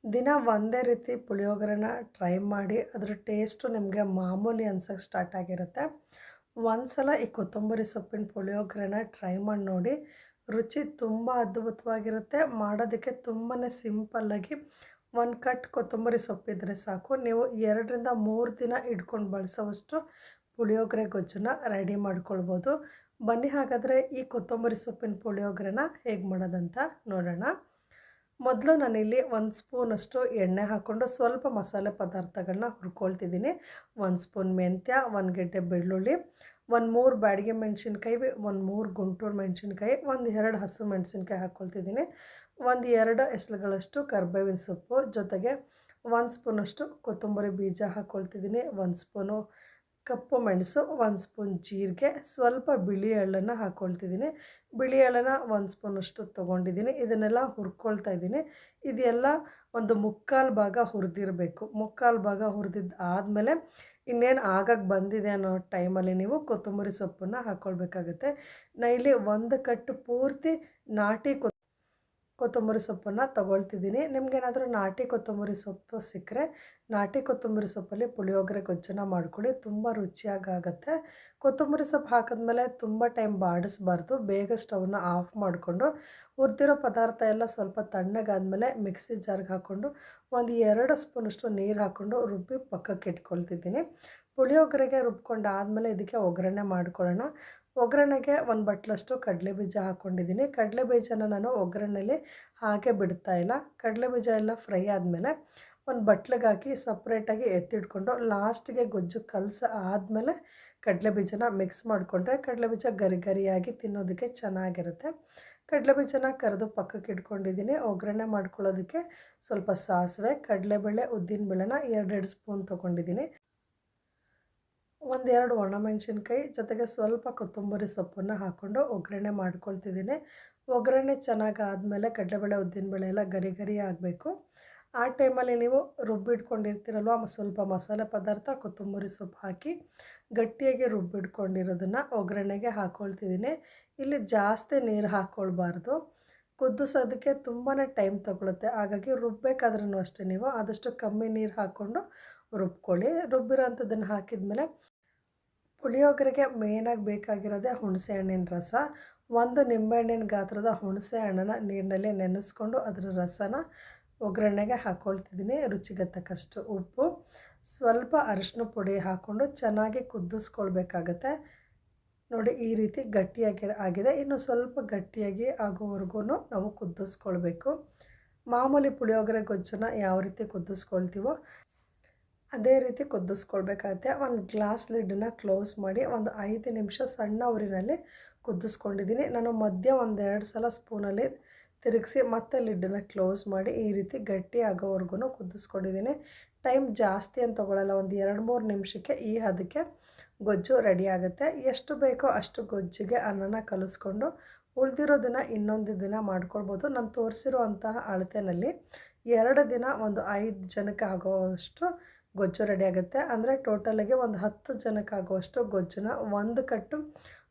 ದಿನ ಒಂದೇ ರೀತಿ ಪುಳಿಯೋಗರೆನ ಟ್ರೈ ಮಾಡಿ ಅದರ ಟೇಸ್ಟು ನಿಮಗೆ ಮಾಮೂಲಿ ಅನ್ಸೋಕ್ಕೆ ಸ್ಟಾರ್ಟ್ ಆಗಿರುತ್ತೆ. ಒಂದು ಸಲ ಈ ಕೊತ್ತಂಬರಿ ಸೊಪ್ಪಿನ ಪುಳಿಯೋಗರೆನ ಟ್ರೈ ಮಾಡಿ ನೋಡಿ. ರುಚಿ ತುಂಬ ಅದ್ಭುತವಾಗಿರುತ್ತೆ. ಮಾಡೋದಕ್ಕೆ ತುಂಬಾ ಸಿಂಪಲ್ಲಾಗಿ ಒಂದು ಕಟ್ ಕೊತ್ತಂಬರಿ ಸೊಪ್ಪಿದ್ರೆ ಸಾಕು. ನೀವು 2ರಿಂದ 3 ದಿನ ಇಟ್ಕೊಂಡು ಬಳಸೋವಷ್ಟು ಪುಳಿಯೋಗರೆ ಗೊಜ್ಜನ್ನ ರೆಡಿ ಮಾಡ್ಕೊಳ್ಬೋದು. ಬನ್ನಿ ಹಾಗಾದರೆ ಈ ಕೊತ್ತಂಬರಿ ಸೊಪ್ಪಿನ ಪುಳಿಯೋಗರೆನ ಹೇಗೆ ಮಾಡೋದಂತ ನೋಡೋಣ. ಮೊದಲು ನಾನಿಲ್ಲಿ 1 ಸ್ಪೂನಷ್ಟು ಎಣ್ಣೆ ಹಾಕ್ಕೊಂಡು ಸ್ವಲ್ಪ ಮಸಾಲೆ ಪದಾರ್ಥಗಳನ್ನ ಹುರ್ಕೊಳ್ತಿದ್ದೀನಿ. 1 ಸ್ಪೂನ್ ಮೆಂತ್ಯ, 1 ಗೆಡ್ಡೆ ಬೆಳ್ಳುಳ್ಳಿ, 3 ಬ್ಯಾಡಗಿ ಮೆಣಸಿನ್ಕಾಯಿ, 3 ಗುಂಟೂರು ಮೆಣಸಿನ್ಕಾಯಿ, 2 ಹಸಿರು ಮೆಣಸಿನ್ಕಾಯಿ ಹಾಕ್ಕೊಳ್ತಿದ್ದೀನಿ. 2 ಎಸಳುಗಳಷ್ಟು ಕರಿಬೇವಿನ ಸೊಪ್ಪು, ಜೊತೆಗೆ 1 ಸ್ಪೂನಷ್ಟು ಕೊತ್ತಂಬರಿ ಬೀಜ ಹಾಕ್ಕೊಳ್ತಿದ್ದೀನಿ. 1 ಸ್ಪೂನು ಕಪ್ಪು ಮೆಣಸು, 1 ಸ್ಪೂನ್ ಜೀರಿಗೆ, ಸ್ವಲ್ಪ ಬಿಳಿ ಎಳ್ಳನ್ನು ಹಾಕ್ಕೊಳ್ತಿದ್ದೀನಿ. ಬಿಳಿ ಎಳ್ಳನ್ನು 1 ಸ್ಪೂನಷ್ಟು ತೊಗೊಂಡಿದ್ದೀನಿ. ಇದನ್ನೆಲ್ಲ ಹುರ್ಕೊಳ್ತಾ ಇದ್ದೀನಿ. ಇದೆಲ್ಲ ಒಂದು ಮುಕ್ಕಾಲು ಭಾಗ ಹುರಿದಿರಬೇಕು. ಮುಕ್ಕಾಲು ಭಾಗ ಹುರಿದಿದ್ದು ಆದಮೇಲೆ ಇನ್ನೇನು ಆಗಕ್ಕೆ ಬಂದಿದೆ ಅನ್ನೋ ಟೈಮಲ್ಲಿ ನೀವು ಕೊತ್ತಂಬರಿ ಸೊಪ್ಪನ್ನು ಹಾಕ್ಕೊಳ್ಬೇಕಾಗುತ್ತೆ. ನಾನು ಇಲ್ಲಿ 1 ಕಟ್ಟು ಪೂರ್ತಿ ನಾಟಿ ಕೊತ್ತಂಬರಿ ಸೊಪ್ಪನ್ನು ತೊಗೊಳ್ತಿದ್ದೀನಿ. ನಿಮಗೇನಾದರೂ ನಾಟಿ ಕೊತ್ತಂಬರಿ ಸೊಪ್ಪು ಸಿಕ್ಕರೆ ನಾಟಿ ಕೊತ್ತಂಬರಿ ಸೊಪ್ಪಲ್ಲಿ ಪುಳಿಯೋಗರೆ ಗೊಜ್ಜನ್ನು ಮಾಡ್ಕೊಳ್ಳಿ, ತುಂಬ ರುಚಿಯಾಗುತ್ತೆ. ಕೊತ್ತಂಬರಿ ಸೊಪ್ಪು ಹಾಕಿದ್ಮೇಲೆ ತುಂಬ ಟೈಮ್ ಬಾಡಿಸ್ಬಾರ್ದು. ಬೇಗ ಸ್ಟವ್ನ ಆಫ್ ಮಾಡಿಕೊಂಡು ಹುರಿದಿರೋ ಪದಾರ್ಥ ಎಲ್ಲ ಸ್ವಲ್ಪ ತಣ್ಣಗಾದ್ಮೇಲೆ ಮಿಕ್ಸಿ ಜಾರ್ಗೆ ಹಾಕ್ಕೊಂಡು 2 ಸ್ಪೂನಷ್ಟು ನೀರು ಹಾಕ್ಕೊಂಡು ರುಬ್ಬಿ ಪಕ್ಕಕ್ಕೆ ಇಟ್ಕೊಳ್ತಿದ್ದೀನಿ. ಪುಳಿಯೋಗರೆಗೆ ರುಬ್ಕೊಂಡಾದಮೇಲೆ ಇದಕ್ಕೆ ಒಗ್ಗರಣೆ ಮಾಡ್ಕೊಳ್ಳೋಣ. ಒಗ್ಗರಣೆಗೆ 1 ಬಟ್ಲಷ್ಟು ಕಡಲೆಬೀಜ ಹಾಕ್ಕೊಂಡಿದ್ದೀನಿ. ಕಡಲೆಬೀಜನ ನಾನು ಒಗ್ಗರಣೆಯಲ್ಲಿ ಹಾಗೆ ಬಿಡ್ತಾಯಿಲ್ಲ. ಕಡಲೆಬೀಜ ಎಲ್ಲ ಫ್ರೈ ಆದಮೇಲೆ ಒಂದು ಬಟ್ಲಿಗೆ ಹಾಕಿ ಸಪ್ರೇಟಾಗಿ ಎತ್ತಿಟ್ಕೊಂಡು ಲಾಸ್ಟಿಗೆ ಗೊಜ್ಜು ಆದಮೇಲೆ ಕಡಲೆಬೀಜನ ಮಿಕ್ಸ್ ಮಾಡಿಕೊಂಡ್ರೆ ಕಡಲೆಬೀಜ ಗರಿ ಗರಿಯಾಗಿ ತಿನ್ನೋದಕ್ಕೆ ಚೆನ್ನಾಗಿರುತ್ತೆ. ಕಡಲೆಬೀಜನ ಕರೆದು ಪಕ್ಕಕ್ಕೆ ಇಟ್ಕೊಂಡಿದ್ದೀನಿ. ಒಗ್ಗರಣೆ ಮಾಡ್ಕೊಳ್ಳೋದಕ್ಕೆ ಸ್ವಲ್ಪ ಸಾಸಿವೆ, ಕಡಲೆಬೇಳೆ, ಉದ್ದಿನಬೇಳೆನ 2 ಸ್ಪೂನ್ ತೊಗೊಂಡಿದ್ದೀನಿ. 2 ಒಣಮೆಣಸಿನ್ಕಾಯಿ, ಜೊತೆಗೆ ಸ್ವಲ್ಪ ಕೊತ್ತಂಬರಿ ಸೊಪ್ಪನ್ನು ಹಾಕ್ಕೊಂಡು ಒಗ್ಗರಣೆ ಮಾಡ್ಕೊಳ್ತಿದ್ದೀನಿ. ಒಗ್ಗರಣೆ ಚೆನ್ನಾಗಿ ಆದಮೇಲೆ ಕಡಲೆಬೇಳೆ, ಉದ್ದಿನಬೇಳೆ ಎಲ್ಲ ಗರಿ ಗರಿ ಆಗಬೇಕು. ಆ ಟೈಮಲ್ಲಿ ನೀವು ರುಬ್ಬಿಟ್ಕೊಂಡಿರ್ತೀರಲ್ವ ಸ್ವಲ್ಪ ಮಸಾಲೆ ಪದಾರ್ಥ, ಕೊತ್ತಂಬರಿ ಸೊಪ್ಪು ಹಾಕಿ ಗಟ್ಟಿಯಾಗಿ ರುಬ್ಬಿಟ್ಕೊಂಡಿರೋದನ್ನು ಒಗ್ಗರಣೆಗೆ ಹಾಕ್ಕೊಳ್ತಿದ್ದೀನಿ. ಇಲ್ಲಿ ಜಾಸ್ತಿ ನೀರು ಹಾಕ್ಕೊಳ್ಬಾರ್ದು. ಕುದಿಸೋದಕ್ಕೆ ತುಂಬಾ ಟೈಮ್ ತಗೊಳುತ್ತೆ. ಹಾಗಾಗಿ ರುಬ್ಬಬೇಕಾದ್ರೂ ಅಷ್ಟೇ ನೀವು ಆದಷ್ಟು ಕಮ್ಮಿ ನೀರು ಹಾಕ್ಕೊಂಡು ರುಬ್ಕೊಳ್ಳಿ. ರುಬ್ಬಿರೋ ಅಂಥದ್ದನ್ನು ಹಾಕಿದ್ಮೇಲೆ ಪುಳಿಯೋಗರೆಗೆ ಮೇಯ್ನಾಗಿ ಬೇಕಾಗಿರೋದೇ ಹುಣಸೆ ಹಣ್ಣಿನ ರಸ. 1 ನಿಂಬೆಹಣ್ಣಿನ ಗಾತ್ರದ ಹುಣಸೆ ಹಣ್ಣನ್ನು ನೀರಿನಲ್ಲಿ ನೆನೆಸ್ಕೊಂಡು ಅದರ ರಸನ ಒಗ್ಗರಣೆಗೆ ಹಾಕ್ಕೊಳ್ತಿದ್ದೀನಿ. ರುಚಿಗೆ ತಕ್ಕಷ್ಟು ಉಪ್ಪು, ಸ್ವಲ್ಪ ಅರಿಶಿನ ಪುಡಿ ಹಾಕ್ಕೊಂಡು ಚೆನ್ನಾಗಿ ಕುದಿಸ್ಕೊಳ್ಬೇಕಾಗತ್ತೆ. ನೋಡಿ ಈ ರೀತಿ ಗಟ್ಟಿಯಾಗಿ ಆಗಿದೆ. ಇನ್ನು ಸ್ವಲ್ಪ ಗಟ್ಟಿಯಾಗಿ ಆಗೋವರೆಗೂ ನಾವು ಕುದಿಸ್ಕೊಳ್ಬೇಕು. ಮಾಮೂಲಿ ಪುಳಿಯೋಗರೆ ಗೊಜ್ಜನ್ನು ಯಾವ ರೀತಿ ಕುದಿಸ್ಕೊಳ್ತೀವೋ ಅದೇ ರೀತಿ ಕುದಿಸ್ಕೊಳ್ಬೇಕಾಗತ್ತೆ. 1 ಗ್ಲಾಸ್ ಲಿಡ್ಡನ್ನು ಕ್ಲೋಸ್ ಮಾಡಿ 5 ನಿಮಿಷ ಸಣ್ಣ ಉರಿನಲ್ಲಿ ಕುದಿಸ್ಕೊಂಡಿದ್ದೀನಿ. ನಾನು ಮಧ್ಯ 2 ಸಲ ಸ್ಪೂನಲ್ಲಿ ತಿರುಗಿಸಿ ಮತ್ತೆ ಲಿಡ್ಡನ್ನು ಕ್ಲೋಸ್ ಮಾಡಿ ಈ ರೀತಿ ಗಟ್ಟಿ ಆಗೋವರೆಗೂ ಕುದಿಸ್ಕೊಂಡಿದ್ದೀನಿ. ಟೈಮ್ ಜಾಸ್ತಿ ಅಂತ ತೊಗೊಳ್ಳಲ್ಲ. 2-3 ನಿಮಿಷಕ್ಕೆ ಈ ಹದಕ್ಕೆ ಗೊಜ್ಜು ರೆಡಿ ಆಗುತ್ತೆ. ಎಷ್ಟು ಬೇಕೋ ಅಷ್ಟು ಗೊಜ್ಜಿಗೆ ಅನ್ನನ ಕಲಿಸ್ಕೊಂಡು ಉಳಿದಿರೋದನ್ನು ಇನ್ನೊಂದು ದಿನ ಮಾಡ್ಕೊಳ್ಬೋದು. ನಾನು ತೋರಿಸಿರೋ ಅಂತಹ ಅಳತೆಯಲ್ಲಿ 2 ದಿನ 5 ಜನಕ್ಕೆ ಆಗೋವಷ್ಟು ಗೊಜ್ಜು ರೆಡಿ ಆಗುತ್ತೆ. ಅಂದರೆ ಟೋಟಲಾಗಿ 10 ಜನಕ್ಕೆ ಆಗುವಷ್ಟು ಗೊಜ್ಜನ್ನ 1 ಕಟ್ಟು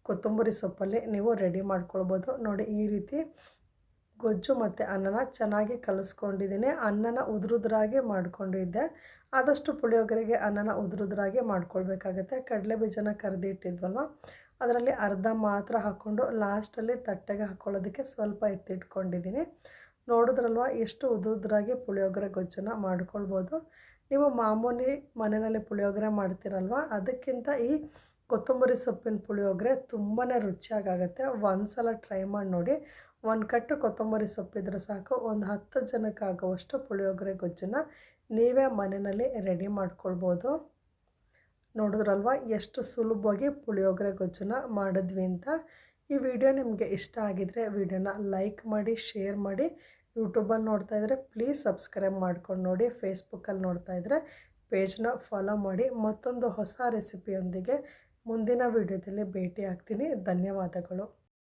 ಕೊತ್ತಂಬರಿ ಸೊಪ್ಪಲ್ಲಿ ನೀವು ರೆಡಿ ಮಾಡ್ಕೊಳ್ಬೋದು. ನೋಡಿ ಈ ರೀತಿ ಗೊಜ್ಜು ಮತ್ತು ಅನ್ನನ ಚೆನ್ನಾಗಿ ಕಲಿಸ್ಕೊಂಡಿದ್ದೀನಿ. ಅನ್ನನ ಉದುರುದ್ರಾಗಿ ಮಾಡ್ಕೊಂಡಿದ್ದೆ. ಆದಷ್ಟು ಪುಳಿಯೋಗರೆಗೆ ಅನ್ನನ ಉದುರುದ್ರಾಗಿ ಮಾಡ್ಕೊಳ್ಬೇಕಾಗತ್ತೆ. ಕಡಲೆಬೀಜನ ಕರೆದಿಟ್ಟಿದ್ವಲ್ವ ಅದರಲ್ಲಿ ಅರ್ಧ ಮಾತ್ರ ಹಾಕ್ಕೊಂಡು ಲಾಸ್ಟಲ್ಲಿ ತಟ್ಟೆಗೆ ಹಾಕ್ಕೊಳ್ಳೋದಕ್ಕೆ ಸ್ವಲ್ಪ ಎತ್ತಿಟ್ಕೊಂಡಿದ್ದೀನಿ. ನೋಡಿದ್ರಲ್ವ ಎಷ್ಟು ಉದುರುದ್ರಾಗಿ ಪುಳಿಯೋಗರೆ ಗೊಜ್ಜನ್ನು ಮಾಡ್ಕೊಳ್ಬೋದು. ನೀವು ಮಾಮೂಲಿ ಮನೆಯಲ್ಲಿ ಪುಳಿಯೋಗರೆ ಮಾಡ್ತೀರಲ್ವ ಅದಕ್ಕಿಂತ ಈ ಕೊತ್ತಂಬರಿ ಸೊಪ್ಪಿನ ಪುಳಿಯೋಗರೆ ತುಂಬಾ ರುಚಿಯಾಗುತ್ತೆ. 1 ಸಲ ಟ್ರೈ ಮಾಡಿ ನೋಡಿ. 1 ಕಟ್ಟು ಕೊತ್ತಂಬರಿ ಸೊಪ್ಪಿದ್ರೆ ಸಾಕು 10 ಜನಕ್ಕೆ ಆಗುವಷ್ಟು ಪುಳಿಯೋಗರೆ ಗೊಜ್ಜನ್ನು ನೀವೇ ಮನೆಯಲ್ಲಿ ರೆಡಿ ಮಾಡ್ಕೊಳ್ಬೋದು. ನೋಡಿದ್ರಲ್ವ ಎಷ್ಟು ಸುಲಭವಾಗಿ ಪುಳಿಯೋಗರೆ ಗೊಜ್ಜನ್ನು ಮಾಡಿದ್ವಿ ಅಂತ. ಈ ವಿಡಿಯೋ ನಿಮಗೆ ಇಷ್ಟ ಆಗಿದರೆ ವಿಡಿಯೋನ ಲೈಕ್ ಮಾಡಿ, ಶೇರ್ ಮಾಡಿ. ಯೂಟ್ಯೂಬಲ್ಲಿ ನೋಡ್ತಾ ಇದ್ದರೆ ಪ್ಲೀಸ್ ಸಬ್ಸ್ಕ್ರೈಬ್ ಮಾಡ್ಕೊಂಡು ನೋಡಿ. ಫೇಸ್ಬುಕ್ಕಲ್ಲಿ ನೋಡ್ತಾ ಇದ್ದರೆ ಪೇಜ್ನ ಫಾಲೋ ಮಾಡಿ. ಮತ್ತೊಂದು ಹೊಸ ರೆಸಿಪಿಯೊಂದಿಗೆ ಮುಂದಿನ ವಿಡಿಯೋದಲ್ಲಿ ಭೇಟಿ ಆಗ್ತೀನಿ. ಧನ್ಯವಾದಗಳು.